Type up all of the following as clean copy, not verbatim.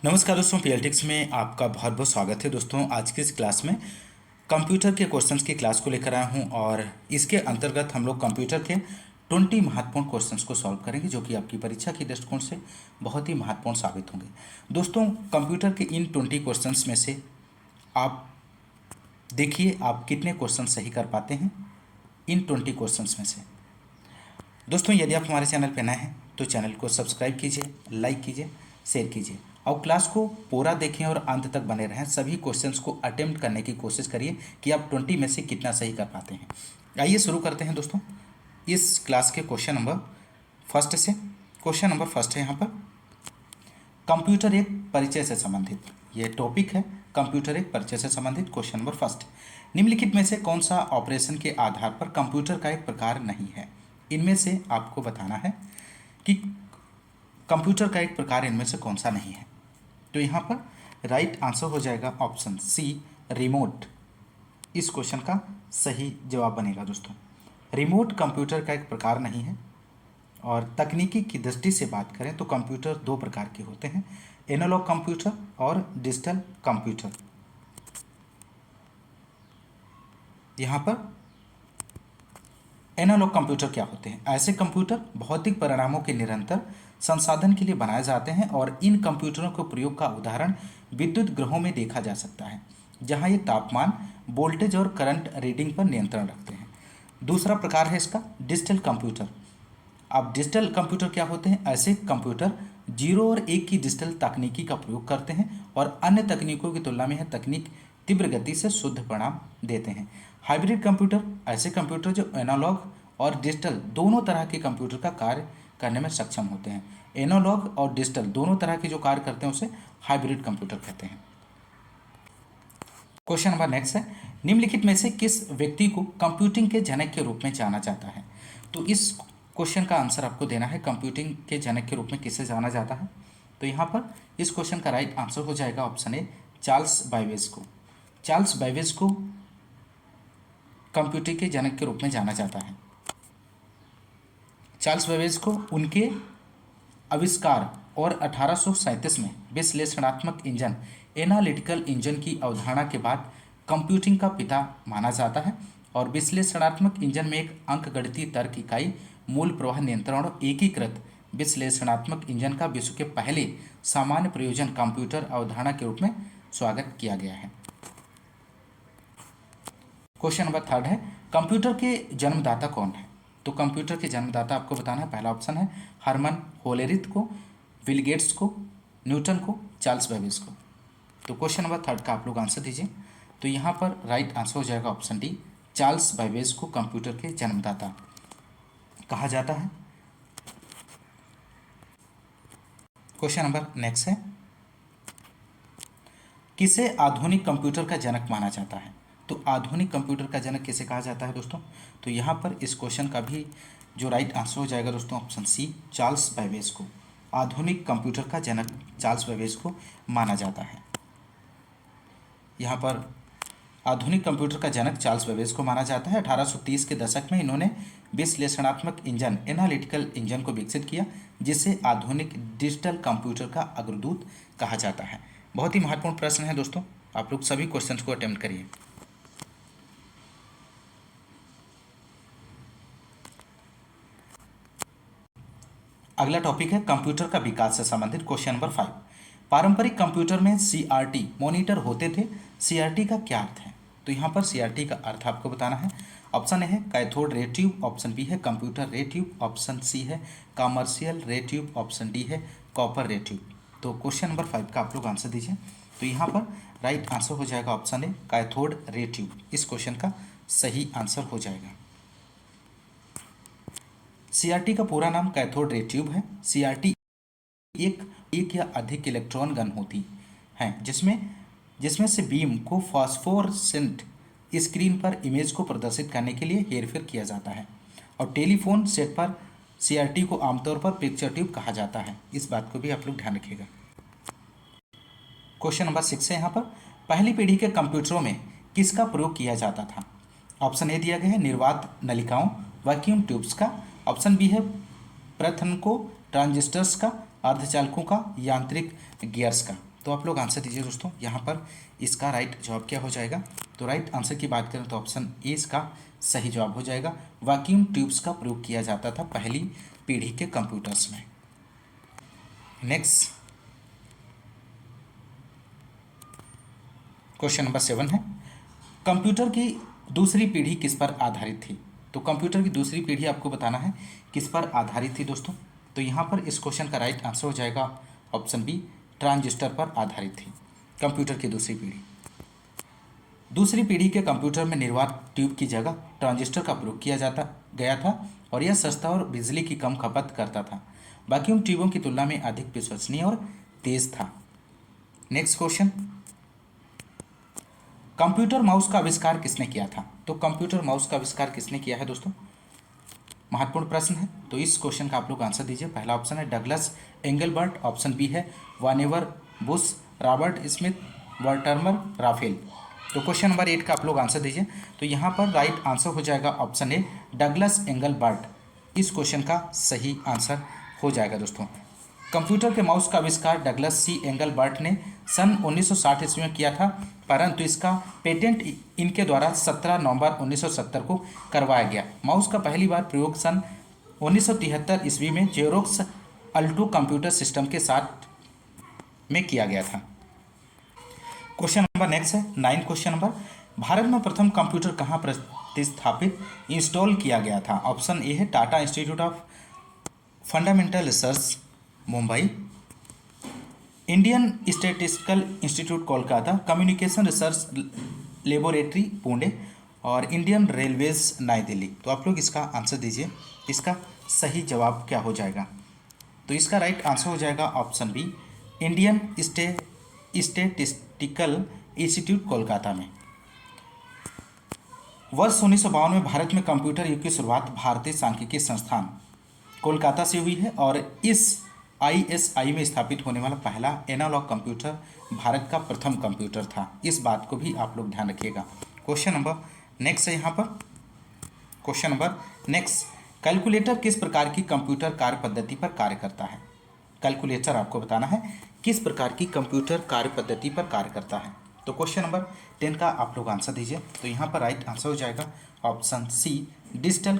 नमस्कार दोस्तों, पीएलटिक्स में आपका बहुत बहुत स्वागत है। दोस्तों आज की इस क्लास में कंप्यूटर के क्वेश्चंस की क्लास को लेकर आया हूं और इसके अंतर्गत हम लोग कंप्यूटर के 20 महत्वपूर्ण क्वेश्चंस को सॉल्व करेंगे जो कि आपकी परीक्षा के दृष्टिकोण से बहुत ही महत्वपूर्ण साबित होंगे। दोस्तों कंप्यूटर के इन 20 क्वेश्चंस में से आप देखिए आप कितने क्वेश्चन सही कर पाते हैं इन 20 क्वेश्चंस में से। दोस्तों यदि आप हमारे चैनल पर नए हैं तो चैनल को सब्सक्राइब कीजिए, लाइक कीजिए, शेयर कीजिए और क्लास को पूरा देखें और अंत तक बने रहें। सभी क्वेश्चंस को अटेम्प्ट करने की कोशिश करिए कि आप 20 में से कितना सही कर पाते हैं। आइए शुरू करते हैं दोस्तों इस क्लास के क्वेश्चन नंबर फर्स्ट से। क्वेश्चन नंबर फर्स्ट है यहाँ पर, कंप्यूटर एक परिचय से संबंधित। ये टॉपिक है कंप्यूटर एक परिचय से संबंधित। क्वेश्चन नंबर फर्स्ट, निम्नलिखित में से कौन सा ऑपरेशन के आधार पर कंप्यूटर का एक प्रकार नहीं है? इनमें से आपको बताना है कि कंप्यूटर का एक प्रकार इनमें से कौन सा नहीं है। तो यहाँ पर राइट आंसर हो जाएगा ऑप्शन सी, रिमोट। इस क्वेश्चन का सही जवाब बनेगा दोस्तों। रिमोट कंप्यूटर का एक प्रकार नहीं है। और तकनीकी की दृष्टि से बात करें तो कंप्यूटर दो प्रकार के होते हैं, एनालॉग कंप्यूटर और डिजिटल कंप्यूटर। यहाँ पर एनालॉग कंप्यूटर क्या होते हैं? ऐसे कंप्यूटर भौतिक परिणामों के निरंतर संसाधन के लिए बनाए जाते हैं और इन कंप्यूटरों के प्रयोग का उदाहरण विद्युत गृहों में देखा जा सकता है, जहां ये तापमान, वोल्टेज और करंट रीडिंग पर नियंत्रण रखते हैं। दूसरा प्रकार है इसका डिजिटल कंप्यूटर। अब डिजिटल कंप्यूटर क्या होते हैं? ऐसे कंप्यूटर 0 और 1 की डिजिटल तकनीकी का प्रयोग करते हैं और अन्य तकनीकों की तुलना में यह तकनीक तीव्र गति से शुद्ध परिणाम देते हैं। हाइब्रिड कंप्यूटर ऐसे कंप्यूटर जो एनालॉग और डिजिटल दोनों तरह के कंप्यूटर का कार्य करने में सक्षम होते हैं। एनालॉग और डिजिटल दोनों तरह के जो कार्य करते हैं उसे हाइब्रिड कंप्यूटर कहते हैं। क्वेश्चन नंबर नेक्स्ट है, निम्नलिखित में से किस व्यक्ति को कंप्यूटिंग के जनक के रूप में जाना जाता है? तो इस क्वेश्चन का आंसर आपको देना है, कंप्यूटिंग के जनक के रूप में किसे जाना जाता है? तो यहाँ पर इस क्वेश्चन का राइट आंसर हो जाएगा ऑप्शन ए, चार्ल्स बाइबेज को। चार्ल्स बाइबेज को कंप्यूटर के जनक के रूप में जाना जाता है। चार्ल्स बेबेज को उनके आविष्कार और 1837 में विश्लेषणात्मक इंजन, एनालिटिकल इंजन की अवधारणा के बाद कंप्यूटिंग का पिता माना जाता है और विश्लेषणात्मक इंजन में एक अंकगणितीय तर्क इकाई, मूल प्रवाह नियंत्रण और एकीकृत विश्लेषणात्मक इंजन का विश्व के पहले सामान्य प्रयोजन कंप्यूटर अवधारणा के रूप में स्वागत किया गया है। क्वेश्चन नंबर थर्ड है, कंप्यूटर के जन्मदाता कौन है? तो कंप्यूटर के जन्मदाता आपको बताना है। पहला ऑप्शन है हरमन होलेरिथ को, बिल गेट्स को, न्यूटन को, चार्ल्स बेबेज को। तो क्वेश्चन नंबर थर्ड का आप लोग आंसर दीजिए। तो यहाँ पर राइट आंसर हो जाएगा ऑप्शन डी, चार्ल्स बेबेज को कंप्यूटर के जन्मदाता कहा जाता है। क्वेश्चन नंबर नेक्स्ट है, किसे आधुनिक कंप्यूटर का जनक माना जाता है? तो आधुनिक कंप्यूटर का जनक किसे कहा जाता है दोस्तों? तो यहाँ पर इस क्वेश्चन का भी जो राइट आंसर हो जाएगा दोस्तों ऑप्शन सी, चार्ल्स बेबेज को। आधुनिक कंप्यूटर का जनक चार्ल्स बेबेज को माना जाता है। यहाँ पर आधुनिक कंप्यूटर का जनक चार्ल्स बेबेज को माना जाता है। 1830 के दशक में इन्होंने विश्लेषणात्मक इंजन, एनालिटिकल इंजन को विकसित किया, जिसे आधुनिक डिजिटल कंप्यूटर का अग्रदूत कहा जाता है। बहुत ही महत्वपूर्ण प्रश्न है दोस्तों, आप लोग सभी क्वेश्चंस को अटेम्प्ट करिए। अगला टॉपिक है कंप्यूटर का विकास से संबंधित। क्वेश्चन नंबर 5, पारंपरिक कंप्यूटर में सीआरटी मॉनिटर होते थे। सीआरटी का क्या अर्थ है? तो यहाँ पर सीआरटी का अर्थ आपको बताना है। ऑप्शन ए है cathode ray tube, option B है computer ray tube, option C है commercial ray tube, option D है कॉपर रे ट्यूब। तो क्वेश्चन नंबर 5 का आप लोग आंसर दीजिए। तो यहाँ पर राइट आंसर हो जाएगा option A, cathode ray tube. इस क्वेश्चन का सही आंसर हो जाएगा। सीआरटी का पूरा नाम कैथोड रे ट्यूब है। सीआरटी एक या अधिक इलेक्ट्रॉन गन होती है जिसमें से बीम को फॉस्फोरेसेंट स्क्रीन पर इमेज को प्रदर्शित करने के लिए हेरफेर किया जाता है और टेलीफोन सेट पर सीआरटी को आमतौर पर पिक्चर ट्यूब कहा जाता है। इस बात को भी आप लोग ध्यान रखिएगा। क्वेश्चन नंबर 6 है यहाँ पर, पहली पीढ़ी के कंप्यूटरों में किसका प्रयोग किया जाता था? ऑप्शन ए दिया गया है निर्वात नलिकाओं, वैक्यूम ट्यूब्स का, ऑप्शन बी है प्रथन को ट्रांजिस्टर्स का, अर्धचालकों का, यांत्रिक गियर्स का। तो आप लोग आंसर दीजिए दोस्तों। यहाँ पर इसका राइट जवाब क्या हो जाएगा? तो राइट आंसर की बात करें तो ऑप्शन ए इसका सही जवाब हो जाएगा। वैक्यूम ट्यूब्स का प्रयोग किया जाता था पहली पीढ़ी के कंप्यूटर्स में। नेक्स्ट क्वेश्चन नंबर 7 है, कंप्यूटर की दूसरी पीढ़ी किस पर आधारित थी? तो कंप्यूटर की दूसरी पीढ़ी आपको बताना है किस पर आधारित थी दोस्तों। तो यहाँ पर इस क्वेश्चन का राइट आंसर हो जाएगा ऑप्शन बी, ट्रांजिस्टर पर आधारित थी कंप्यूटर की दूसरी पीढ़ी। दूसरी पीढ़ी के कंप्यूटर में निर्वात ट्यूब की जगह ट्रांजिस्टर का प्रयोग किया जाता गया था और यह सस्ता और बिजली की कम खपत करता था। वैक्यूम ट्यूबों की तुलना में अधिक विश्वसनीय और तेज था। नेक्स्ट क्वेश्चन, कंप्यूटर माउस का आविष्कार किसने किया था? तो कंप्यूटर माउस का आविष्कार किसने किया है दोस्तों? महत्वपूर्ण प्रश्न है, तो इस क्वेश्चन का आप लोग आंसर दीजिए। पहला ऑप्शन है डगलस एंगलबर्ट, ऑप्शन बी है वानेवर बुश, रॉबर्ट स्मिथ, वर्टरमर राफेल। तो क्वेश्चन नंबर 8 का आप लोग आंसर दीजिए। तो यहाँ पर राइट आंसर हो जाएगा ऑप्शन ए, डगलस एंगलबर्ट इस क्वेश्चन का सही आंसर हो जाएगा दोस्तों। कंप्यूटर के माउस का आविष्कार डगलस सी एंगलबर्ट ने सन 1960 ईस्वी में किया था, परंतु इसका पेटेंट इनके द्वारा 17 नवंबर 1970 को करवाया गया। माउस का पहली बार प्रयोग सन 1973 ईस्वी में जेरोक्स अल्टो कंप्यूटर सिस्टम के साथ में किया गया था। क्वेश्चन नंबर नेक्स्ट है 9 क्वेश्चन नंबर, भारत में प्रथम कंप्यूटर कहाँ प्रतिस्थापित इंस्टॉल किया गया था? ऑप्शन ए है Tata institute of fundamental research Mumbai, Indian Statistical Institute Kolkata, communication research laboratory Pune और इंडियन रेलवेज नई दिल्ली। तो आप लोग इसका आंसर दीजिए, इसका सही जवाब क्या हो जाएगा? तो इसका राइट आंसर हो जाएगा option B, Indian Statistical Institute Kolkata में। वर्ष 1952 में भारत में कंप्यूटर युग की शुरुआत भारतीय सांख्यिकी संस्थान कोलकाता से हुई है और इस ISI में स्थापित होने वाला पहला एनालॉग कंप्यूटर भारत का प्रथम कंप्यूटर था। इस बात को भी आप लोग ध्यान रखिएगा। क्वेश्चन नंबर नेक्स्ट है यहाँ पर, क्वेश्चन नंबर नेक्स्ट, कैलकुलेटर किस प्रकार की कंप्यूटर कार्य पद्धति पर कार्य करता है? कैलकुलेटर आपको बताना है किस प्रकार की कंप्यूटर कार्य पद्धति पर कार्य करता है। तो क्वेश्चन नंबर 10 का आप लोग आंसर दीजिए। तो यहाँ पर राइट आंसर हो जाएगा ऑप्शन सी, डिजिटल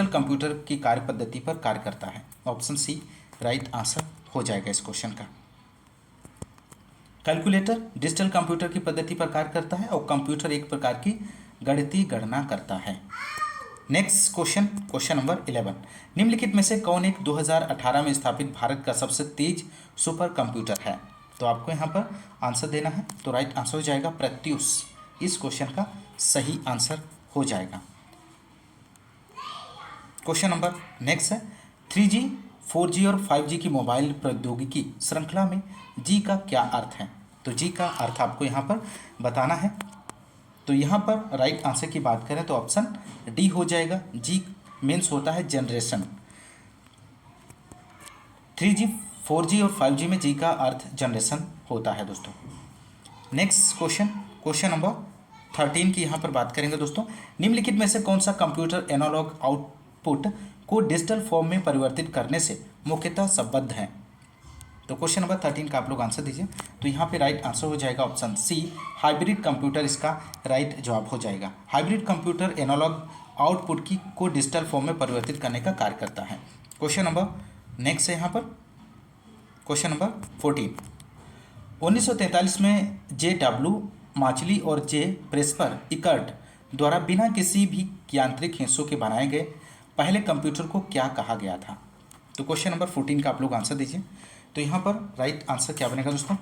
कंप्यूटर की कार्य पद्धति पर कार्य करता है। ऑप्शन सी राइट आंसर हो जाएगा इस क्वेश्चन का। कैलकुलेटर डिजिटल कंप्यूटर की पद्धति पर कार्य करता है और कंप्यूटर एक प्रकार की गणितीय गणना करता है। नेक्स्ट क्वेश्चन, क्वेश्चन नंबर 11, निम्नलिखित में से कौन एक 2018 में स्थापित भारत का सबसे तेज सुपर कंप्यूटर है? तो आपको यहाँ पर आंसर देना है। तो राइट आंसर हो जाएगा प्रत्यूष, इस क्वेश्चन का सही आंसर हो जाएगा। क्वेश्चन नंबर नेक्स्ट है 3G, 4G और 5G की मोबाइल प्रौद्योगिकी श्रृंखला में जी का क्या अर्थ है? तो जी का अर्थ आपको यहाँ पर बताना है। तो यहाँ पर राइट आंसर की बात करें तो ऑप्शन डी हो जाएगा। जी मीन्स होता है जनरेशन। 3G, 4G और 5G में जी का अर्थ जनरेशन होता है दोस्तों। नेक्स्ट क्वेश्चन, क्वेश्चन नंबर 13 की यहाँ पर बात करेंगे दोस्तों। निम्नलिखित में से कौन सा कंप्यूटर एनालॉग आउटपुट को डिजिटल फॉर्म में परिवर्तित करने से मुख्यतः संबद्ध है? तो क्वेश्चन नंबर 13 का आप लोग आंसर दीजिए। तो यहाँ पे राइट आंसर हो जाएगा ऑप्शन सी, हाइब्रिड कंप्यूटर इसका राइट जवाब हो जाएगा। हाइब्रिड कंप्यूटर एनालॉग आउटपुट की को डिजिटल फॉर्म में परिवर्तित करने का कार्य करता है। क्वेश्चन नंबर नेक्स्ट है यहाँ पर, क्वेश्चन नंबर 14, 1943 में JW माचली और J प्रेस्पर इकर्ट द्वारा बिना किसी भी यांत्रिक हिस्सों के बनाए गए पहले कंप्यूटर को क्या कहा गया था? तो क्वेश्चन नंबर 14 का आप लोग आंसर दीजिए। तो यहाँ पर राइट आंसर क्या बनेगा दोस्तों?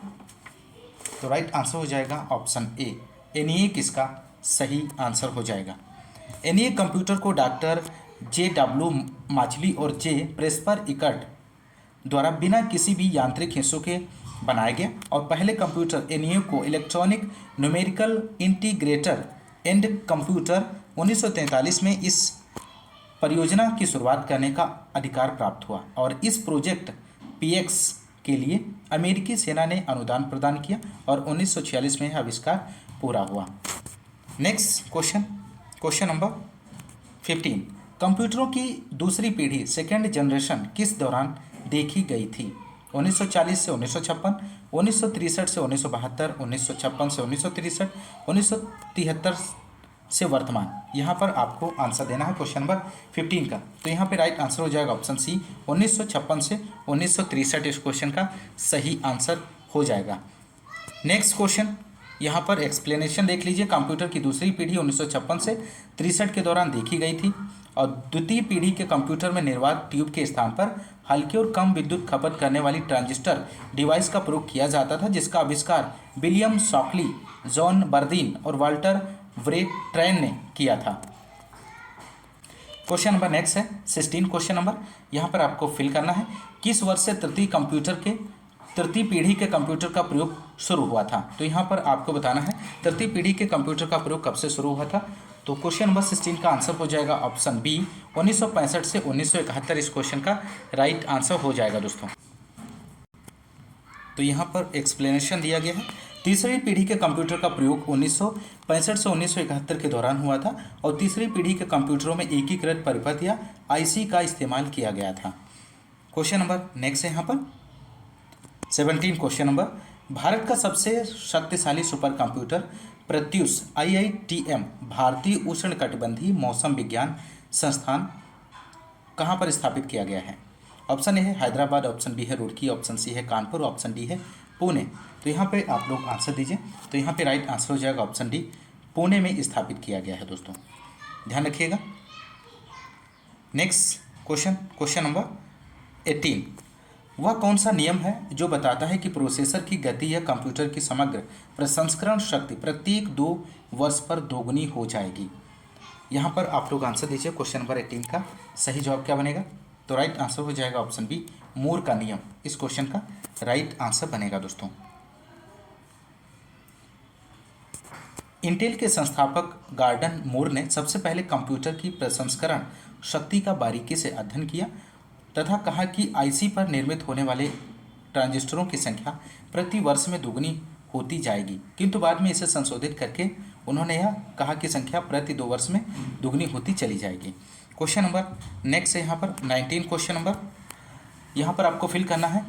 तो राइट आंसर हो जाएगा ऑप्शन ए, ENIAC इसका सही आंसर हो जाएगा। ENIAC कंप्यूटर को डॉक्टर JW माचली और J प्रेस्पर इकर्ट द्वारा बिना किसी भी यांत्रिक हिस्सों के बनाया गया और पहले कंप्यूटर ENIAC को electronic numerical integrator and computer 1943 में इस परियोजना की शुरुआत करने का अधिकार प्राप्त हुआ और इस प्रोजेक्ट PX के लिए अमेरिकी सेना ने अनुदान प्रदान किया और 1946 में यह आविष्कार पूरा हुआ। नेक्स्ट क्वेश्चन, क्वेश्चन नंबर 15, कंप्यूटरों की दूसरी पीढ़ी सेकेंड जनरेशन किस दौरान देखी गई थी? 1940 से 1956, 1963 से 1972, 1956 से 1963, 1973 से वर्तमान। यहाँ पर आपको आंसर देना है क्वेश्चन नंबर 15 का। तो यहाँ पे राइट आंसर हो जाएगा ऑप्शन सी, 1956 से 1963 इस क्वेश्चन का सही आंसर हो जाएगा। नेक्स्ट क्वेश्चन, यहाँ पर एक्सप्लेनेशन देख लीजिए। कंप्यूटर की दूसरी पीढ़ी 1956 से 63 के दौरान देखी गई थी और द्वितीय पीढ़ी के कंप्यूटर में निर्वात ट्यूब के स्थान पर हल्की और कम विद्युत खपत करने वाली ट्रांजिस्टर डिवाइस का प्रयोग किया जाता था, जिसका आविष्कार विलियम शॉकली, जॉन बर्दीन और वाल्टर व्रेट्रैन ने किया था। क्वेश्चन नंबर नेक्स्ट है 16 क्वेश्चन नंबर। यहाँ पर आपको फिल करना है, किस वर्ष से तृतीय पीढ़ी के कंप्यूटर का प्रयोग शुरू हुआ था? तो यहाँ पर आपको बताना है तृतीय पीढ़ी के कंप्यूटर का प्रयोग कब से शुरू हुआ था। तो क्वेश्चन नंबर 16 का आंसर हो जाएगा ऑप्शन बी, 1965 से 1971 इस क्वेश्चन का राइट आंसर हो जाएगा दोस्तों। तो यहाँ पर एक्सप्लेनेशन दिया गया है, तीसरी पीढ़ी के कंप्यूटर का प्रयोग 1965 से 1971 के दौरान हुआ था और तीसरी पीढ़ी के कंप्यूटरों में एकीकृत परिपथ या आईसी का इस्तेमाल किया गया था। क्वेश्चन नंबर नेक्स्ट है यहाँ पर 17 क्वेश्चन नंबर, भारत का सबसे शक्तिशाली सुपर कंप्यूटर प्रत्यूष IITM भारतीय उष्णकटिबंधीय मौसम विज्ञान संस्थान कहाँ पर स्थापित किया गया है? ऑप्शन ए है हैदराबाद, ऑप्शन बी है रुड़की, ऑप्शन सी है कानपुर, ऑप्शन डी है पुणे। तो यहाँ पे आप लोग आंसर दीजिए। तो यहाँ पे राइट आंसर हो जाएगा ऑप्शन डी, पुणे में स्थापित किया गया है दोस्तों, ध्यान रखिएगा। नेक्स्ट क्वेश्चन नंबर 18, वह कौन सा नियम है जो बताता है कि प्रोसेसर की गति या कंप्यूटर की समग्र प्रसंस्करण शक्ति प्रत्येक 2 वर्ष पर दोगुनी हो जाएगी? यहाँ पर आप लोग आंसर दीजिए। क्वेश्चन नंबर 18 का सही जवाब क्या बनेगा? तो राइट आंसर हो जाएगा ऑप्शन बी, मूर का नियम इस क्वेश्चन का राइट आंसर बनेगा दोस्तों। इंटेल के संस्थापक गॉर्डन मूर ने सबसे पहले कंप्यूटर की प्रसंस्करण शक्ति का बारीकी से अध्ययन किया तथा कहा कि आईसी पर निर्मित होने वाले ट्रांजिस्टरों की संख्या प्रति वर्ष में दुगनी होती जाएगी, किंतु बाद में इसे संशोधित करके उन्होंने यह कहा कि संख्या प्रति 2 वर्ष में दुगनी होती चली जाएगी। क्वेश्चन नंबर नेक्स्ट है यहाँ पर 19 क्वेश्चन नंबर। यहाँ पर आपको फिल करना है,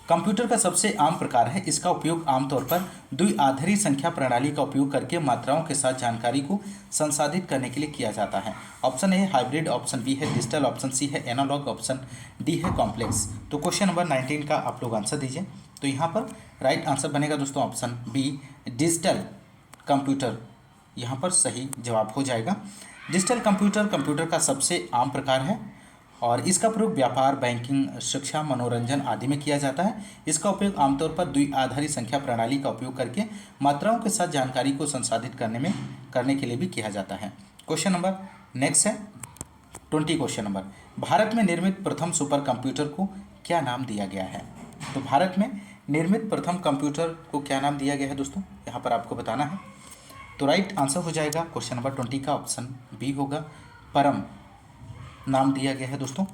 कंप्यूटर का सबसे आम प्रकार है, इसका उपयोग आमतौर पर द्विआधारी संख्या प्रणाली का उपयोग करके मात्राओं के साथ जानकारी को संसाधित करने के लिए किया जाता है। ऑप्शन ए है हाइब्रिड, ऑप्शन बी है डिजिटल, ऑप्शन सी है एनालॉग, ऑप्शन डी है कॉम्प्लेक्स। तो क्वेश्चन नंबर 19 का आप लोग आंसर दीजिए। तो यहाँ पर राइट आंसर बनेगा दोस्तों ऑप्शन बी, डिजिटल कंप्यूटर यहाँ पर सही जवाब हो जाएगा। डिजिटल कंप्यूटर का सबसे आम प्रकार है और इसका प्रयोग व्यापार, बैंकिंग, शिक्षा, मनोरंजन आदि में किया जाता है। इसका उपयोग आमतौर पर द्विआधारी संख्या प्रणाली का उपयोग करके मात्राओं के साथ जानकारी को संसाधित करने के लिए भी किया जाता है। क्वेश्चन नंबर नेक्स्ट है 20 क्वेश्चन नंबर, भारत में निर्मित प्रथम सुपर कंप्यूटर को क्या नाम दिया गया है? तो भारत में निर्मित प्रथम कंप्यूटर को क्या नाम दिया गया है दोस्तों, यहाँ पर आपको बताना है। तो राइट आंसर हो जाएगा क्वेश्चन नंबर 20 का ऑप्शन बी होगा, परम नाम दिया गया है दोस्तों।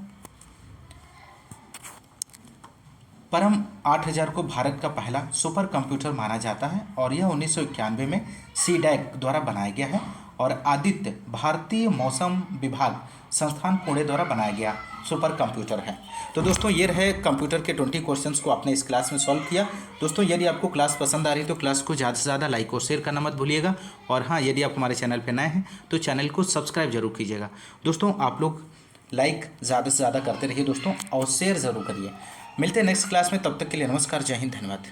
परम 8000 को भारत का पहला सुपर कंप्यूटर माना जाता है और यह 1991 में सीडैक द्वारा बनाया गया है और आदित्य भारतीय मौसम विभाग संस्थान पुणे द्वारा बनाया गया सुपर कंप्यूटर है। तो दोस्तों ये रहे कंप्यूटर के 20 क्वेश्चंस को आपने इस क्लास में सॉल्व किया। दोस्तों यदि आपको क्लास पसंद आ रही तो क्लास को ज़्यादा से ज़्यादा लाइक और शेयर करना मत भूलिएगा और हाँ, यदि आप हमारे चैनल पर नए हैं तो चैनल को सब्सक्राइब जरूर कीजिएगा। दोस्तों आप लोग लाइक ज़्यादा से ज़्यादा करते रहिए दोस्तों और शेयर ज़रूर करिए। मिलते हैं नेक्स्ट क्लास में, तब तक के लिए नमस्कार, जय हिंद, धन्यवाद।